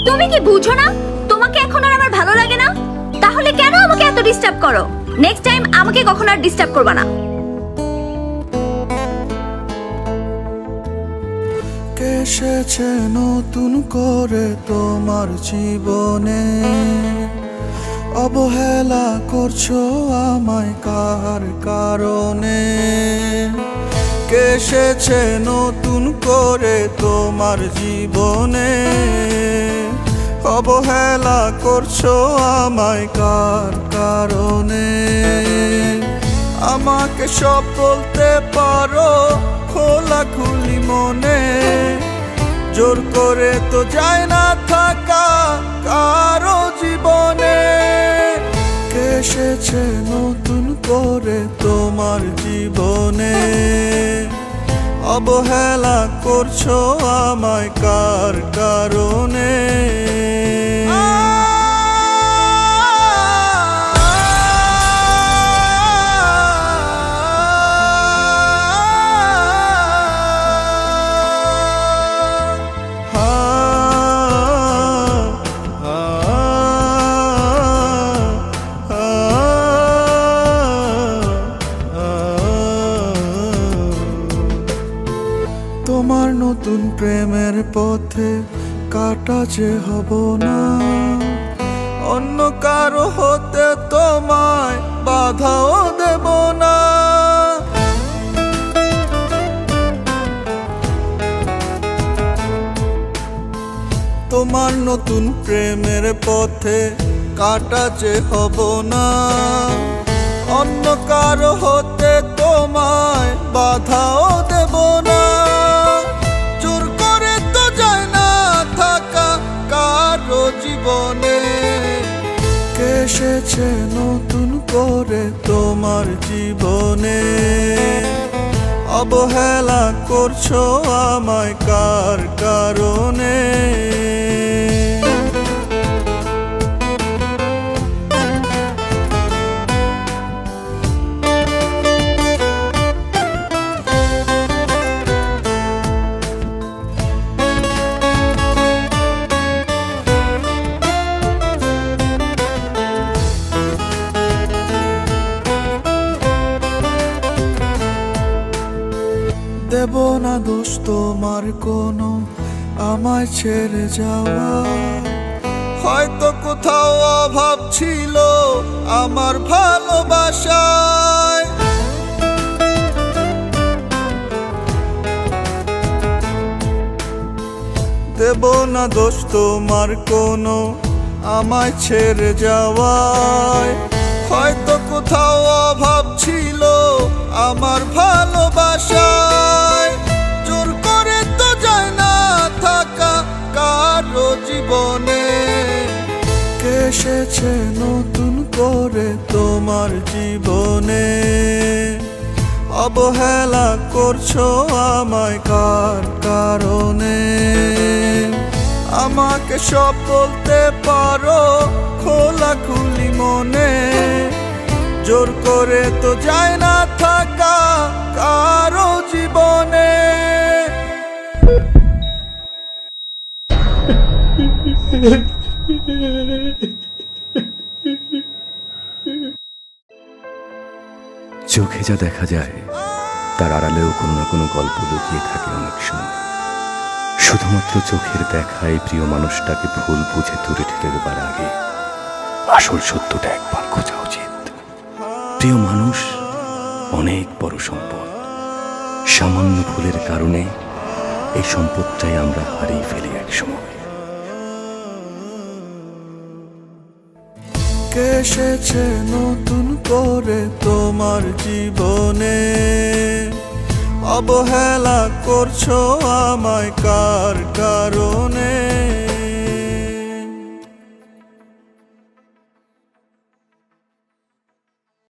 তুমি কি বুঝো না তোমাকে এখন আর আমার ভালো লাগে না? তাহলে কেন আমাকে এত ডিস্টার্ব করো? নেক্সট টাইম আমাকে কখনো আর ডিস্টার্ব করবা না। এসেছে নতুন করে তোমার জীবনে, অবহেলা করছো আমায় কার কারণে? এসেছে নতুন করে তোমার জীবনে, অবহেলা করছো আমায় কার কারণে? আমাকে সব বলতে পারো খোলাখুলি মনে, জোর করে তো যায় না থাকা কারো জীবনে। এসেছে নতুন করে তোমার জীবনে, অবহেলা করছো আমায় কার কারণে? তোমার নতুন প্রেমের পথে কাটা যে হব না, অন্য কারো হতে তোমায় বাধাও দেব না। তোমার নতুন প্রেমের পথে কাটা যে হব না, অন্য কারো হতে তোমায় বাধাও দেব না। জোর করে তো যায় না থাকা কারো জীবনে। এসেছে নতুন করে তোমার জীবনে, অবহেলা করছো আমায় কার কারণে? দেব না দোষ তোমার কোনো আমায় ছেড়ে যাওয়া, হয়তো কোথাও অভাব ছিল আমার ভালোবাসায়। দেব না দোষ তোমার কোনো আমায় ছেড়ে যাওয়ায়, হয়তো কোথাও অভাব ছিল আমার ভালোবাসায়। জোর করে তো যায় না থাকা কারো জীবনে। এসেছে নতুন করে তোমার জীবনে, অবহেলা করছো আমায় কার কারণে? আমাকে সব বলতে পারো খোলাখুলি মনে, জোর করে তো যায় না থাকা কারো জীবনে। চোখে যা দেখা যায় তার আড়ালেও কোনো না কোনো গল্প লুকিয়ে থাকে অনেক সময়। শুধুমাত্র চোখের দেখায় প্রিয় মানুষটাকে ভুল বুঝে দূরে ঠেলে দেবার আগে আসল সত্যটা একবার খোঁজা উচিত। প্রিয় মানুষ অনেক বড় সম্পদ, সামান্য ভুলের কারণে এই সম্পদটাই আমরা হারিয়ে ফেলি একসময়। এসেছে নতুন করে তোমার জীবনে, অবহেলা করছো আমায় কার কারণে?